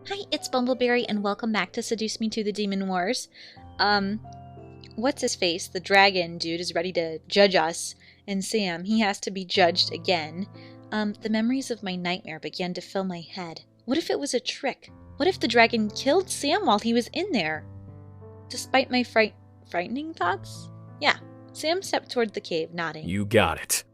Hi, it's Bumbleberry, and welcome back to Seduce Me to the Demon Wars. What's his face? The dragon dude is ready to judge us, and Sam, he has to be judged again. The memories of my nightmare began to fill my head. What if it was a trick? What if the dragon killed Sam while he was in there? Despite my frightening thoughts? Yeah, Sam stepped toward the cave, nodding. You got it.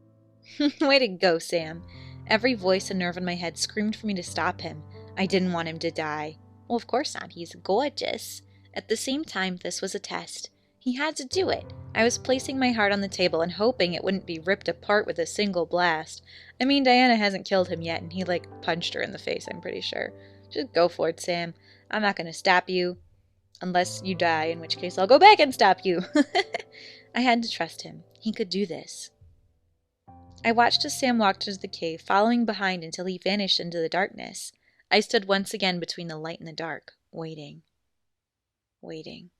Way to go, Sam. Every voice and nerve in my head screamed for me to stop him. I didn't want him to die. Well, of course not. He's gorgeous. At the same time, this was a test. He had to do it. I was placing my heart on the table and hoping it wouldn't be ripped apart with a single blast. I mean, Diana hasn't killed him yet, and he, punched her in the face, I'm pretty sure. Just go for it, Sam. I'm not going to stop you. Unless you die, in which case I'll go back and stop you. I had to trust him. He could do this. I watched as Sam walked into the cave, following behind until he vanished into the darkness. I stood once again between the light and the dark, waiting. Waiting.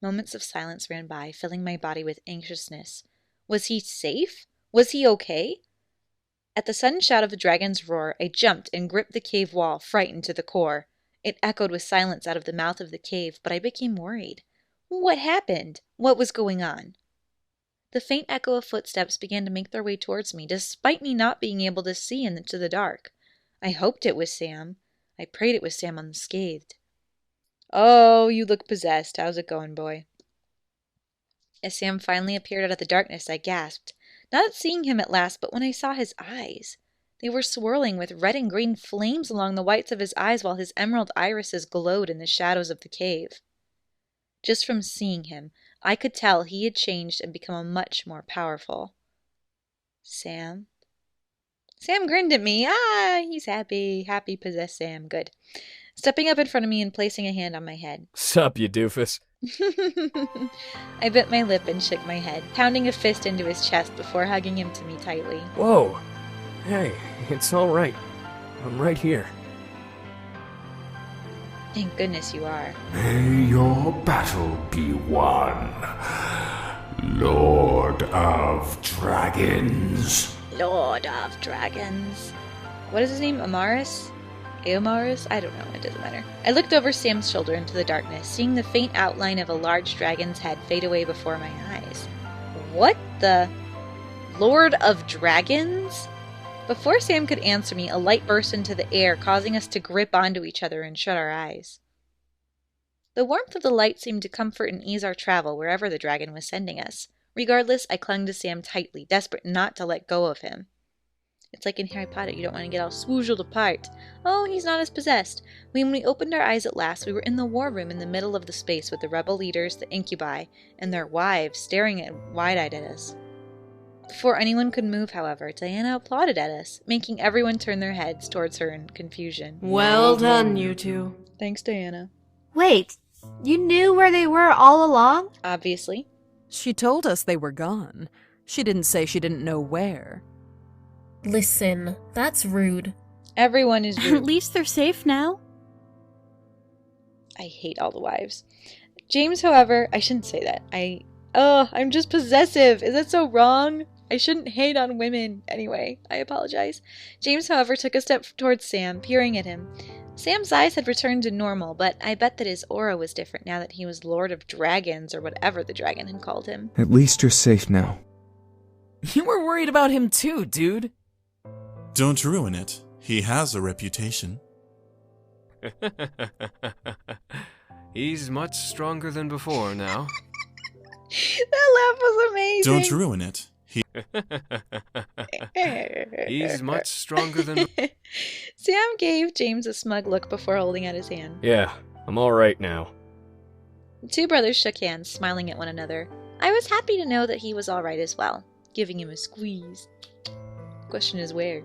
Moments of silence ran by, filling my body with anxiousness. Was he safe? Was he okay? At the sudden shout of the dragon's roar, I jumped and gripped the cave wall, frightened to the core. It echoed with silence out of the mouth of the cave, but I became worried. What happened? What was going on? The faint echo of footsteps began to make their way towards me, despite me not being able to see into the dark. I hoped it was Sam. I prayed it was Sam unscathed. Oh, you look possessed. How's it going, boy? As Sam finally appeared out of the darkness, I gasped. Not at seeing him at last, but when I saw his eyes. They were swirling with red and green flames along the whites of his eyes while his emerald irises glowed in the shadows of the cave. Just from seeing him, I could tell he had changed and become much more powerful. Sam? Sam grinned at me. He's happy. Happy possessed Sam. Good. Stepping up in front of me and placing a hand on my head. Sup, you doofus? I bit my lip and shook my head, pounding a fist into his chest before hugging him to me tightly. Whoa. Hey, it's all right. I'm right here. Thank goodness you are. May your battle be won, Lord of Dragons. Lord of Dragons. What is his name? Amaris? Aomaris? I don't know. It doesn't matter. I looked over Sam's shoulder into the darkness, seeing the faint outline of a large dragon's head fade away before my eyes. What the? Lord of Dragons? Before Sam could answer me, a light burst into the air, causing us to grip onto each other and shut our eyes. The warmth of the light seemed to comfort and ease our travel wherever the dragon was sending us. Regardless, I clung to Sam tightly, desperate not to let go of him. It's like in Harry Potter, you don't want to get all swoozled apart. Oh, he's not as possessed. When we opened our eyes at last, we were in the war room in the middle of the space with the rebel leaders, the incubi, and their wives staring wide-eyed at us. Before anyone could move, however, Diana applauded at us, making everyone turn their heads towards her in confusion. Well done, you two. Thanks, Diana. Wait, you knew where they were all along? Obviously. She told us they were gone. She didn't say she didn't know where. Listen, that's rude. Everyone is rude. At least they're safe now. I hate all the wives. James, however, I shouldn't say that. I'm just possessive. Is that so wrong? I shouldn't hate on women. Anyway, I apologize. James, however, took a step towards Sam, peering at him. Sam's eyes had returned to normal, but I bet that his aura was different now that he was Lord of Dragons, or whatever the dragon had called him. At least you're safe now. You were worried about him too, dude. Don't ruin it. He has a reputation. He's much stronger than before now. That laugh was amazing. Don't ruin it. He's much stronger than... Sam gave James a smug look before holding out his hand. Yeah, I'm all right now. The two brothers shook hands, smiling at one another. I was happy to know that he was all right as well, giving him a squeeze. Question is where?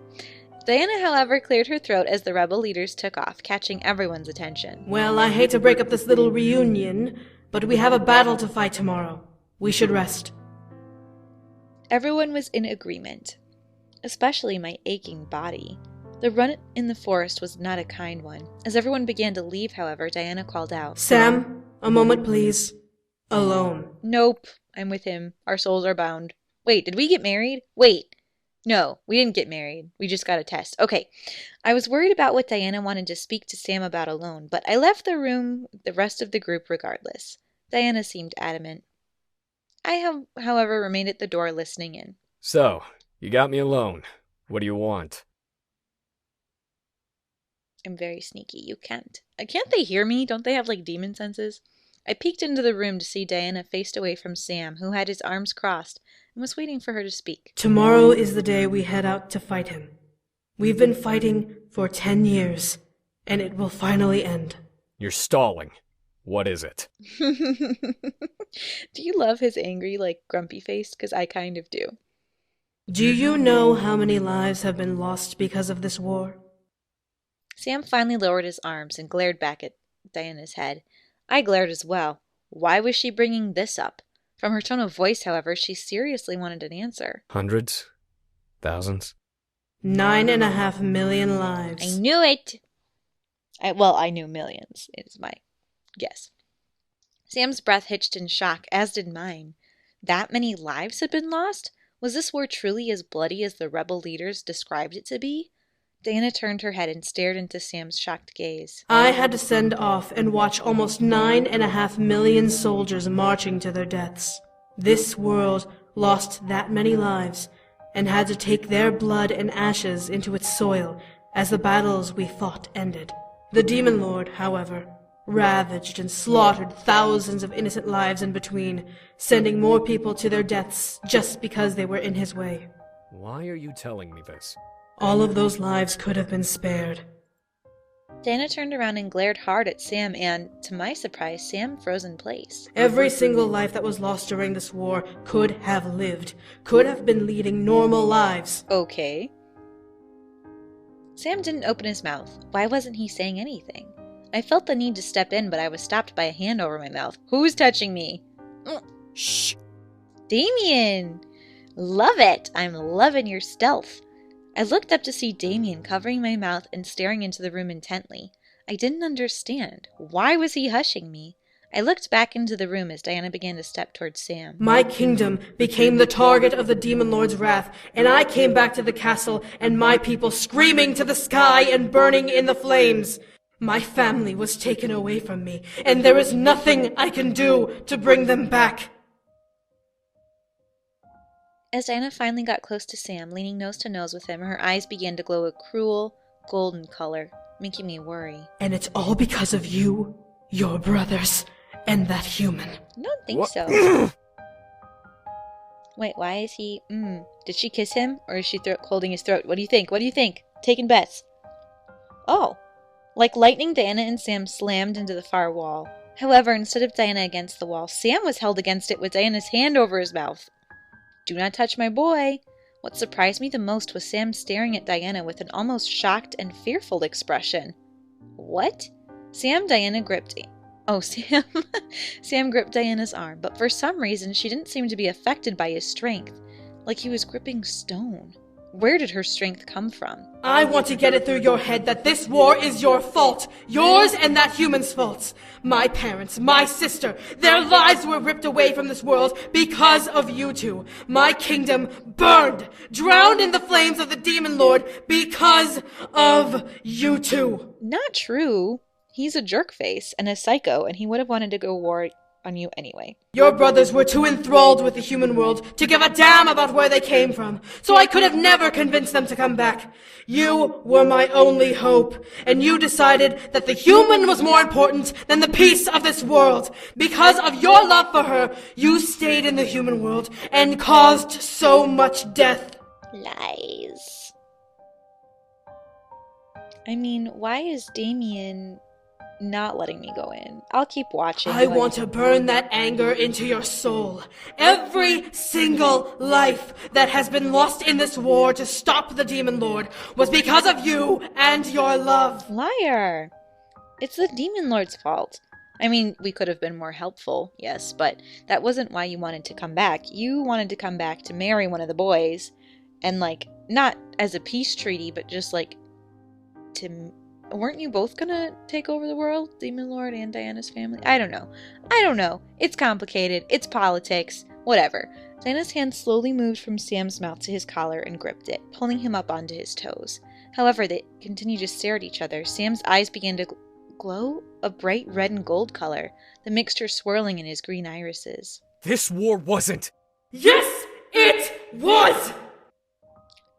Diana, however, cleared her throat as the rebel leaders took off, catching everyone's attention. Well, I hate to break up this little reunion, but we have a battle to fight tomorrow. We should rest. Everyone was in agreement, especially my aching body. The run in the forest was not a kind one. As everyone began to leave, however, Diana called out, Sam, a moment please. Alone. Nope, I'm with him. Our souls are bound. Wait, did we get married? Wait, No, we didn't get married. We just got a test. Okay. I was worried about what Diana wanted to speak to Sam about alone, but I left the room with the rest of the group regardless. Diana seemed adamant. I have, however, remained at the door listening in. So, you got me alone. What do you want? I'm very sneaky. You can't. Can't they hear me? Don't they have, like, demon senses? I peeked into the room to see Diana faced away from Sam, who had his arms crossed and was waiting for her to speak. Tomorrow is the day we head out to fight him. We've been fighting for 10 years, and it will finally end. You're stalling. What is it? Do you love his angry, like, grumpy face? Because I kind of do. Do you know how many lives have been lost because of this war? Sam finally lowered his arms and glared back at Diana's head. I glared as well. Why was she bringing this up? From her tone of voice, however, she seriously wanted an answer. Hundreds? Thousands? 9.5 million lives. I knew it! I knew millions, is my guess. Sam's breath hitched in shock, as did mine. That many lives had been lost? Was this war truly as bloody as the rebel leaders described it to be? Diana turned her head and stared into Sam's shocked gaze. I had to send off and watch almost 9.5 million soldiers marching to their deaths. This world lost that many lives and had to take their blood and ashes into its soil as the battles we fought ended. The Demon Lord, however, ravaged and slaughtered thousands of innocent lives in between, sending more people to their deaths just because they were in his way. Why are you telling me this? All of those lives could have been spared. Diana turned around and glared hard at Sam and, to my surprise, Sam froze in place. Every single life that was lost during this war could have lived, could have been leading normal lives. Okay. Sam didn't open his mouth. Why wasn't he saying anything? I felt the need to step in, but I was stopped by a hand over my mouth. Who's touching me? Shh! Damien! Love it! I'm loving your stealth. I looked up to see Damien covering my mouth and staring into the room intently. I didn't understand. Why was he hushing me? I looked back into the room as Diana began to step towards Sam. My kingdom became the target of the Demon Lord's wrath, and I came back to the castle and my people screaming to the sky and burning in the flames. My family was taken away from me, and there is nothing I can do to bring them back. As Diana finally got close to Sam, leaning nose to nose with him, her eyes began to glow a cruel, golden color, making me worry. And it's all because of you, your brothers, and that human. I don't think so. Wait, why is he... Did she kiss him? Or is she holding his throat? What do you think? What do you think? Taking bets. Oh. Like lightning, Diana and Sam slammed into the far wall. However, instead of Diana against the wall, Sam was held against it with Diana's hand over his mouth. Do not touch my boy. What surprised me the most was Sam staring at Diana with an almost shocked and fearful expression. What? Sam gripped Diana's arm, but for some reason she didn't seem to be affected by his strength, like he was gripping stone. Where did her strength come from? I want to get it through your head that this war is your fault. Yours and that human's faults. My parents, my sister, their lives were ripped away from this world because of you two. My kingdom burned, drowned in the flames of the Demon Lord because of you two. Not true. He's a jerkface and a psycho, and he would have wanted to go war on you anyway. Your brothers were too enthralled with the human world to give a damn about where they came from, so I could have never convinced them to come back. You were my only hope, and you decided that the human was more important than the peace of this world. Because of your love for her, you stayed in the human world and caused so much death. Lies. I mean, why is Damien not letting me go in? I'll keep watching. I want to burn that anger into your soul. Every single life that has been lost in this war to stop the Demon Lord was because of you and your love. Liar. It's the Demon Lord's fault. I mean, we could have been more helpful, yes, but that wasn't why you wanted to come back. You wanted to come back to marry one of the boys, and like, not as a peace treaty, but just like, weren't you both gonna take over the world? Demon Lord and Diana's family? I don't know. It's complicated. It's politics. Whatever. Diana's hand slowly moved from Sam's mouth to his collar and gripped it, pulling him up onto his toes. However, they continued to stare at each other. Sam's eyes began to glow a bright red and gold color, the mixture swirling in his green irises. This war wasn't. Yes, it was!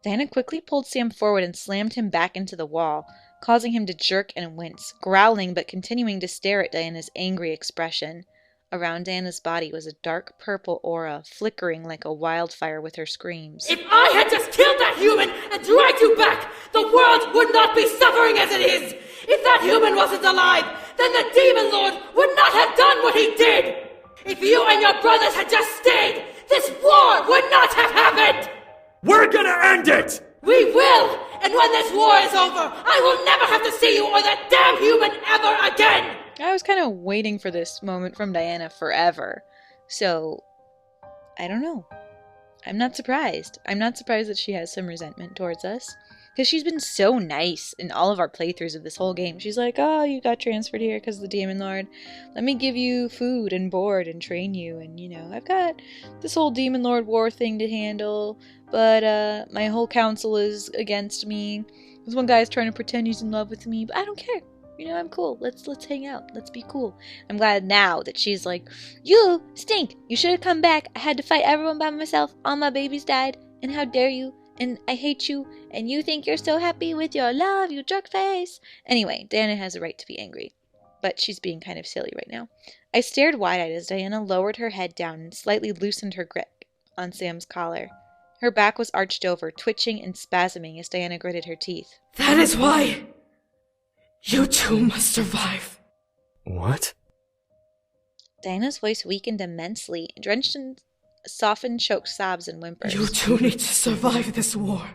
Diana quickly pulled Sam forward and slammed him back into the wall, causing him to jerk and wince, growling but continuing to stare at Diana's angry expression. Around Diana's body was a dark purple aura, flickering like a wildfire with her screams. If I had just killed that human and dragged you back, the world would not be suffering as it is! If that human wasn't alive, then the Demon Lord would not have done what he did! If you and your brothers had just stayed, this war would not have happened! We're gonna end it! We will! And when this war is over, I will never have to see you or that damn human ever again! I was kind of waiting for this moment from Diana forever. So, I don't know. I'm not surprised. I'm not surprised that she has some resentment towards us. Because she's been so nice in all of our playthroughs of this whole game. She's like, oh, you got transferred here because of the Demon Lord. Let me give you food and board and train you. And, you know, I've got this whole Demon Lord war thing to handle. But my whole council is against me. This one guy's trying to pretend he's in love with me. But I don't care. You know, I'm cool. Let's hang out. Let's be cool. I'm glad now that she's like, you stink. You should have come back. I had to fight everyone by myself. All my babies died. And how dare you? And I hate you. And you think you're so happy with your love, you jerk face. Anyway, Diana has a right to be angry. But she's being kind of silly right now. I stared wide-eyed as Diana lowered her head down and slightly loosened her grip on Sam's collar. Her back was arched over, twitching and spasming as Diana gritted her teeth. That is why you two must survive. What? Diana's voice weakened immensely, drenched in softened, choked sobs and whimpers. You two need to survive this war.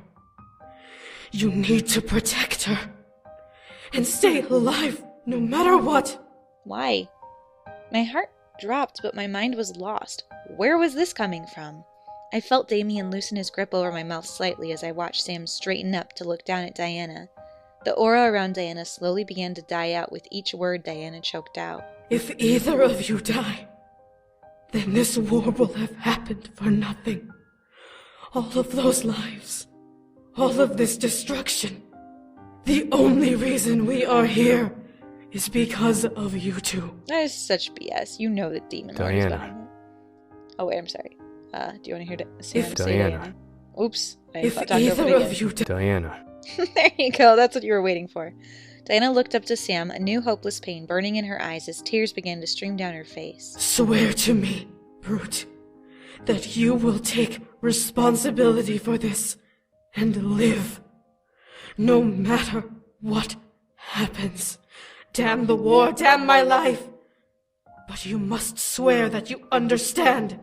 You need to protect her. And stay alive, no matter what. Why? My heart dropped, but my mind was lost. Where was this coming from? I felt Damien loosen his grip over my mouth slightly as I watched Sam straighten up to look down at Diana. The aura around Diana slowly began to die out with each word Diana choked out. If either of you die, then this war will have happened for nothing. All of those lives, all of this destruction. The only reason we are here is because of you two. That is such BS. You know that Demon Lord is Diana. behind it. Oh wait, I'm sorry. Do you want to hear Sam If say Diana. Diana? Oops. I If talked over either it of again. you die, Diana. There you go. That's what you were waiting for. Diana looked up to Sam, a new hopeless pain burning in her eyes as tears began to stream down her face. swear to me, Brute, that you will take responsibility for this and live, no matter what happens. Damn the war, damn my life. But you must swear that you understand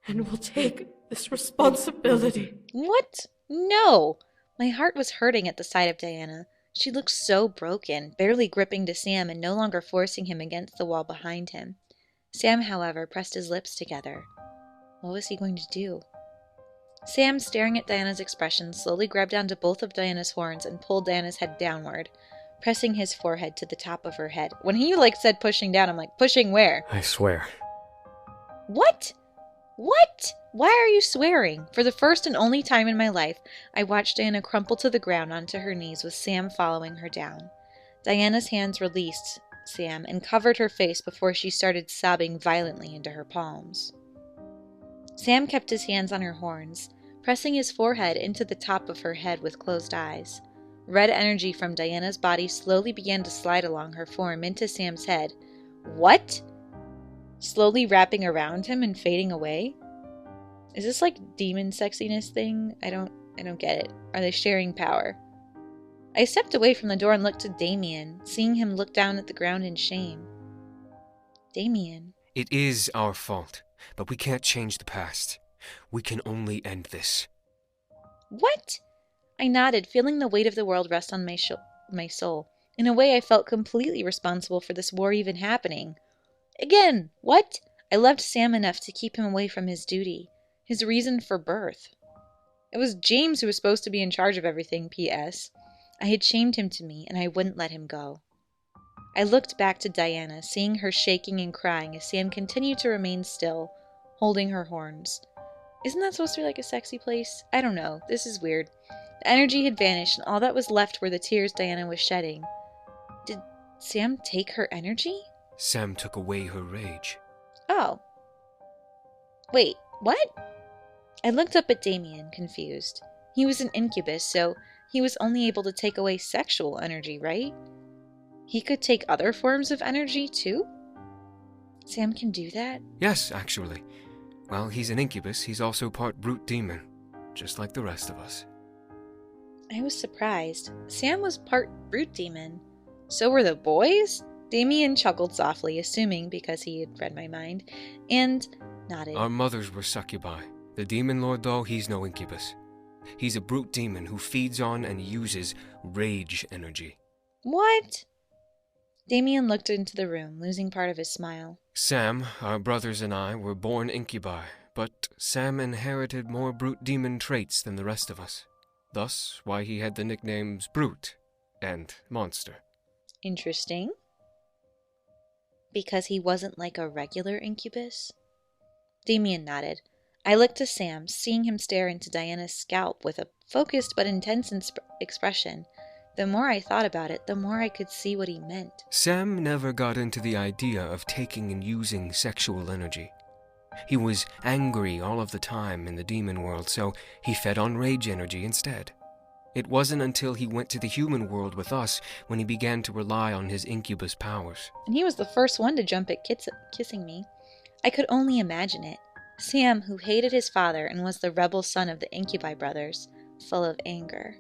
and will take this responsibility. What? No! My heart was hurting at the sight of Diana. She looked so broken, barely gripping to Sam and no longer forcing him against the wall behind him. Sam, however, pressed his lips together. What was he going to do? Sam, staring at Diana's expression, slowly grabbed onto both of Diana's horns and pulled Diana's head downward, pressing his forehead to the top of her head. When he, said pushing down, I'm like, pushing where? I swear. What? What? Why are you swearing? For the first and only time in my life, I watched Diana crumple to the ground onto her knees with Sam following her down. Diana's hands released Sam and covered her face before she started sobbing violently into her palms. Sam kept his hands on her horns, pressing his forehead into the top of her head with closed eyes. Red energy from Diana's body slowly began to slide along her form into Sam's head. What? Slowly wrapping around him and fading away? Is this like demon sexiness thing? I don't get it. Are they sharing power? I stepped away from the door and looked to Damien, seeing him look down at the ground in shame. Damien. It is our fault, but we can't change the past. We can only end this. What? I nodded, feeling the weight of the world rest on my soul. In a way, I felt completely responsible for this war even happening. Again, what? I loved Sam enough to keep him away from his duty, his reason for birth. It was James who was supposed to be in charge of everything, P.S. I had shamed him to me, and I wouldn't let him go. I looked back to Diana, seeing her shaking and crying as Sam continued to remain still, holding her horns. Isn't that supposed to be like a sexy place? I don't know. This is weird. The energy had vanished, and all that was left were the tears Diana was shedding. Did Sam take her energy? Sam took away her rage. Oh. Wait, what? I looked up at Damien, confused. He was an incubus, so he was only able to take away sexual energy, right? He could take other forms of energy, too? Sam can do that? Yes, actually. While he's an incubus, he's also part brute demon, just like the rest of us. I was surprised. Sam was part brute demon. So were the boys? Damien chuckled softly, assuming because he had read my mind, and nodded. Our mothers were succubi. The demon lord, though, he's no incubus. He's a brute demon who feeds on and uses rage energy. What? Damien looked into the room, losing part of his smile. Sam, our brothers and I were born incubi, but Sam inherited more brute demon traits than the rest of us. Thus, why he had the nicknames Brute and Monster. Interesting. Because he wasn't like a regular incubus? Damien nodded. I looked to Sam, seeing him stare into Diana's scalp with a focused but intense expression. The more I thought about it, the more I could see what he meant. Sam never got into the idea of taking and using sexual energy. He was angry all of the time in the demon world, so he fed on rage energy instead. It wasn't until he went to the human world with us when he began to rely on his incubus powers. And he was the first one to jump at kissing me. I could only imagine it. Sam, who hated his father and was the rebel son of the Incubi brothers, full of anger.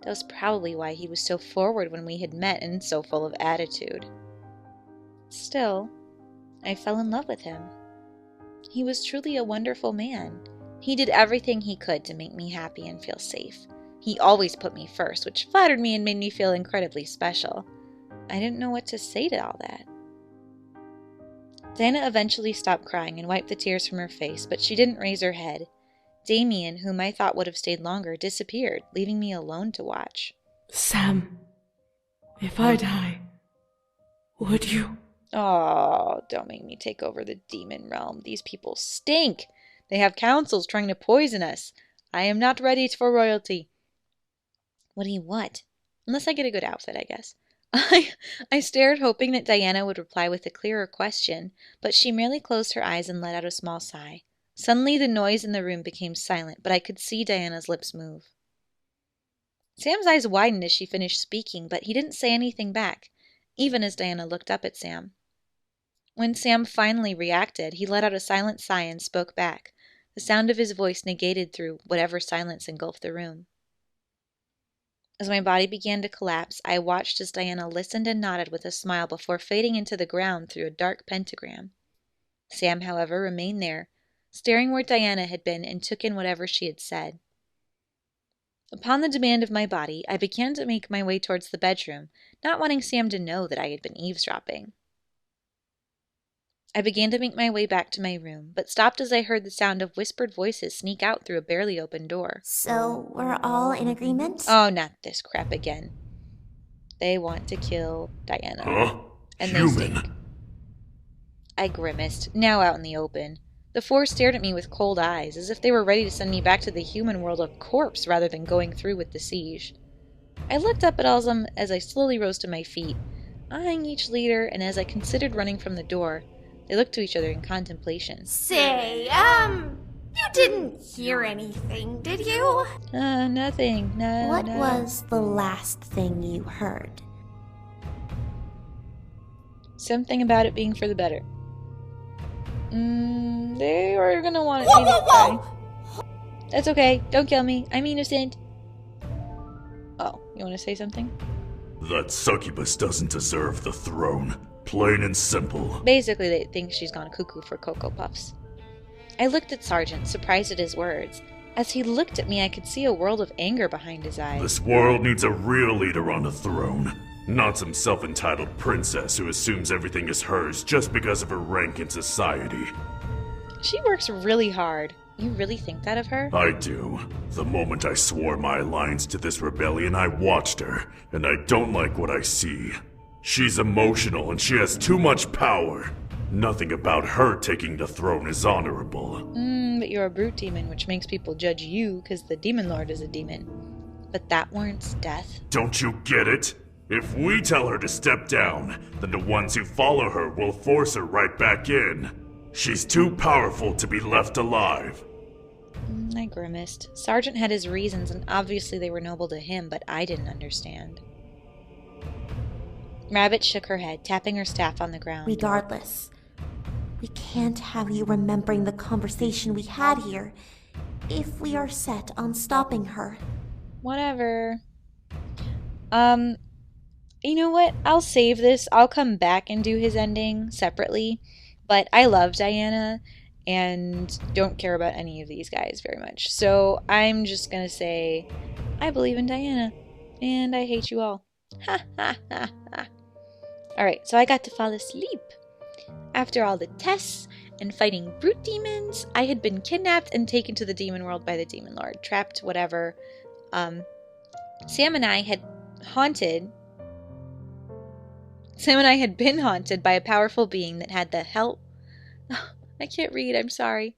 That was probably why he was so forward when we had met and so full of attitude. Still, I fell in love with him. He was truly a wonderful man. He did everything he could to make me happy and feel safe. He always put me first, which flattered me and made me feel incredibly special. I didn't know what to say to all that. Diana eventually stopped crying and wiped the tears from her face, but she didn't raise her head. Damien, whom I thought would have stayed longer, disappeared, leaving me alone to watch. Sam, if I die, would you? Oh, don't make me take over the demon realm. These people stink. They have councils trying to poison us. I am not ready for royalty. What do you want? Unless I get a good outfit, I guess. I stared, hoping that Diana would reply with a clearer question, but she merely closed her eyes and let out a small sigh. Suddenly the noise in the room became silent, but I could see Diana's lips move. Sam's eyes widened as she finished speaking, but he didn't say anything back, even as Diana looked up at Sam. When Sam finally reacted, he let out a silent sigh and spoke back, the sound of his voice negated through whatever silence engulfed the room. As my body began to collapse, I watched as Diana listened and nodded with a smile before fading into the ground through a dark pentagram. Sam, however, remained there, staring where Diana had been, and took in whatever she had said. Upon the demand of my body, I began to make my way towards the bedroom, not wanting Sam to know that I had been eavesdropping. I began to make my way back to my room, but stopped as I heard the sound of whispered voices sneak out through a barely opened door. So, we're all in agreement? Oh, not this crap again. They want to kill Diana. Huh? And Human? they stink. I grimaced, now out in the open. The four stared at me with cold eyes, as if they were ready to send me back to the human world a corpse rather than going through with the siege. I looked up at all of them as I slowly rose to my feet, eyeing each leader, and as I considered running from the door, they looked to each other in contemplation. Say, you didn't hear anything, did you? Nothing. No. What was the last thing you heard? Something about it being for the better. They were gonna want me to die. That's okay. Don't kill me. I'm innocent. Oh, you want to say something? That succubus doesn't deserve the throne. Plain and simple. Basically, they think she's gone cuckoo for Cocoa Puffs. I looked at Sargent, surprised at his words. As he looked at me, I could see a world of anger behind his eyes. This world needs a real leader on the throne. Not some self-entitled princess who assumes everything is hers just because of her rank in society. She works really hard. You really think that of her? I do. The moment I swore my alliance to this rebellion, I watched her, and I don't like what I see. She's emotional and she has too much power. Nothing about her taking the throne is honorable. But that you're a brute demon, which makes people judge you because the demon lord is a demon. But that warrants death. Don't you get it? If we tell her to step down, then the ones who follow her will force her right back in. She's too powerful to be left alive. I grimaced. Sergeant had his reasons, and obviously they were noble to him, but I didn't understand. Rabbit shook her head, tapping her staff on the ground. Regardless, we can't have you remembering the conversation we had here if we are set on stopping her. Whatever. You know what? I'll save this. I'll come back and do his ending separately. But I love Diana and don't care about any of these guys very much. So I'm just gonna say, I believe in Diana. And I hate you all. Ha ha ha ha. Alright, so I got to fall asleep. After all the tests and fighting brute demons, I had been kidnapped and taken to the demon world by the demon lord. Trapped, whatever. Sam and I had been haunted by a powerful being that had the help. I can't read, I'm sorry.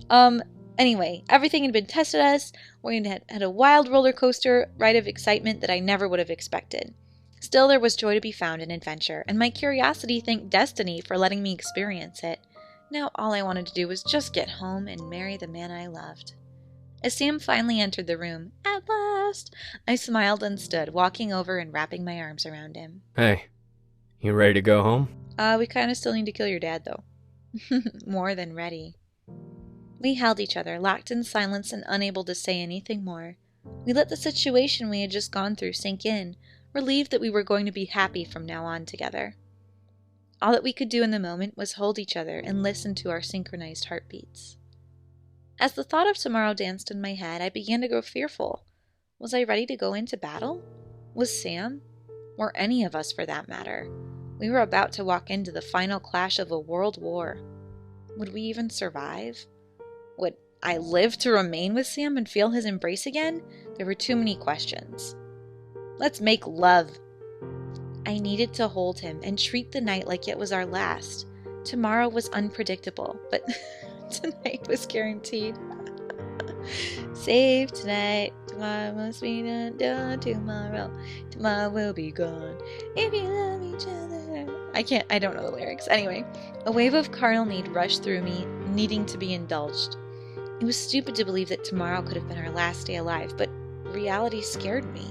Anyway, everything had been tested us. We had a wild roller coaster ride of excitement that I never would have expected. Still, there was joy to be found in adventure, and my curiosity thanked destiny for letting me experience it. Now all I wanted to do was just get home and marry the man I loved. As Sam finally entered the room, at last, I smiled and stood, walking over and wrapping my arms around him. Hey, you ready to go home? We kind of still need to kill your dad, though. More than ready. We held each other, locked in silence and unable to say anything more. We let the situation we had just gone through sink in, relieved that we were going to be happy from now on together. All that we could do in the moment was hold each other and listen to our synchronized heartbeats. As the thought of tomorrow danced in my head, I began to grow fearful. Was I ready to go into battle? Was Sam? Or any of us for that matter? We were about to walk into the final clash of a world war. Would we even survive? Would I live to remain with Sam and feel his embrace again? There were too many questions. Let's make love. I needed to hold him and treat the night like it was our last. Tomorrow was unpredictable, but tonight was guaranteed. Save tonight, tomorrow must be done tomorrow. Tomorrow will be gone. If you love each other. I don't know the lyrics. Anyway, a wave of carnal need rushed through me, needing to be indulged. It was stupid to believe that tomorrow could have been our last day alive, but reality scared me.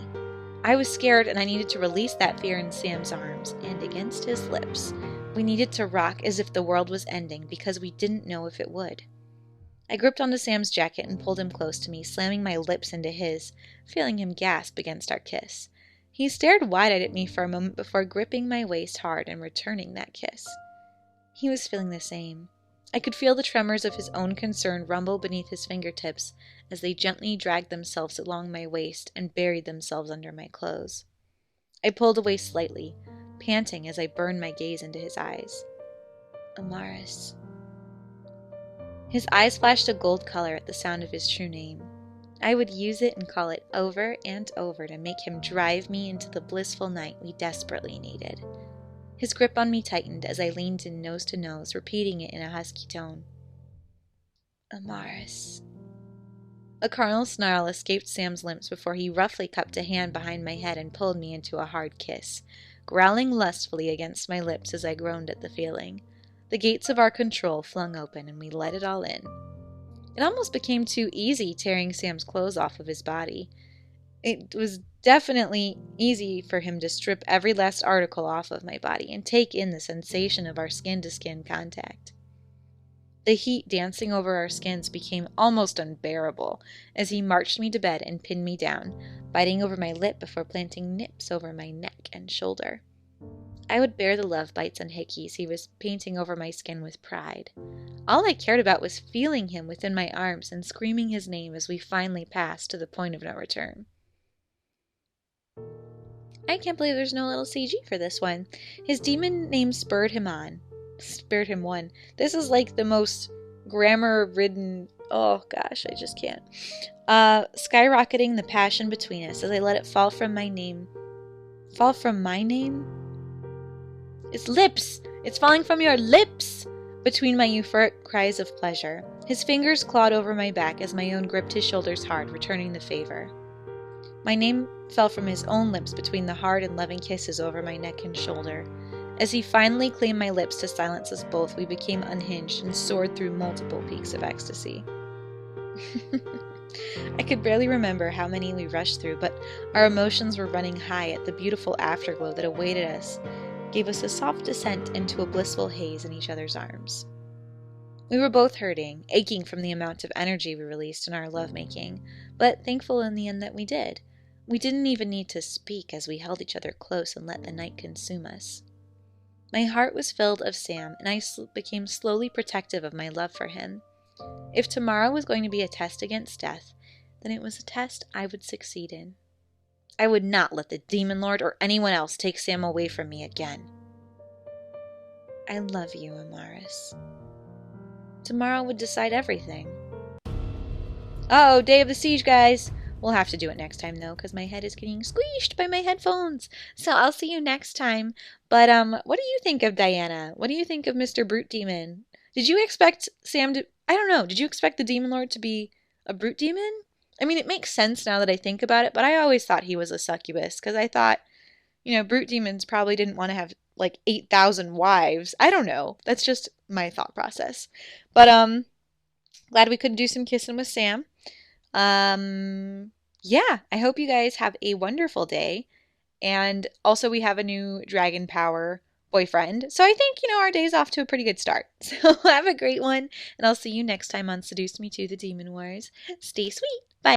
I was scared and I needed to release that fear in Sam's arms and against his lips. We needed to rock as if the world was ending because we didn't know if it would. I gripped onto Sam's jacket and pulled him close to me, slamming my lips into his, feeling him gasp against our kiss. He stared wide-eyed at me for a moment before gripping my waist hard and returning that kiss. He was feeling the same. I could feel the tremors of his own concern rumble beneath his fingertips as they gently dragged themselves along my waist and buried themselves under my clothes. I pulled away slightly, panting as I burned my gaze into his eyes. Amaris. His eyes flashed a gold color at the sound of his true name. I would use it and call it over and over to make him drive me into the blissful night we desperately needed. His grip on me tightened as I leaned in nose to nose, repeating it in a husky tone. Amaris. A carnal snarl escaped Sam's lips before he roughly cupped a hand behind my head and pulled me into a hard kiss, growling lustfully against my lips as I groaned at the feeling. The gates of our control flung open and we let it all in. It almost became too easy tearing Sam's clothes off of his body. It was definitely easy for him to strip every last article off of my body and take in the sensation of our skin-to-skin contact. The heat dancing over our skins became almost unbearable as he marched me to bed and pinned me down, biting over my lip before planting nips over my neck and shoulder. I would bear the love bites and hickeys he was painting over my skin with pride. All I cared about was feeling him within my arms and screaming his name as we finally passed to the point of no return. I can't believe there's no little CG for this one. His demon name spurred him on. Spurred him on. This is like the most grammar-ridden... Oh gosh, I just can't. Skyrocketing the passion between us as I let it fall from my name. Fall from my name? It's lips! It's falling from your lips! Between my euphoric cries of pleasure. His fingers clawed over my back as my own gripped his shoulders hard, returning the favor. My name fell from his own lips between the hard and loving kisses over my neck and shoulder. As he finally claimed my lips to silence us both, we became unhinged and soared through multiple peaks of ecstasy. I could barely remember how many we rushed through, but our emotions were running high at the beautiful afterglow that awaited us, gave us a soft descent into a blissful haze in each other's arms. We were both hurting, aching from the amount of energy we released in our lovemaking, but thankful in the end that we did. We didn't even need to speak as we held each other close and let the night consume us. My heart was filled of Sam, and I became slowly protective of my love for him. If tomorrow was going to be a test against death, then it was a test I would succeed in. I would not let the Demon Lord or anyone else take Sam away from me again. I love you, Amaris. Tomorrow would decide everything. Uh-oh, Day of the Siege, guys! We'll have to do it next time, though, because my head is getting squeezed by my headphones. So I'll see you next time. But, what do you think of Diana? What do you think of Mr. Brute Demon? Did you expect Sam to... I don't know. Did you expect the Demon Lord to be a brute demon? I mean, it makes sense now that I think about it, but I always thought he was a succubus, because I thought, brute demons probably didn't want to have, 8,000 wives. I don't know. That's just my thought process. But, glad we could do some kissing with Sam. Yeah, I hope you guys have a wonderful day. And also we have a new Dragon Power boyfriend. So I think, our day's off to a pretty good start. So have a great one. And I'll see you next time on Seduce Me to the Demon Wars. Stay sweet.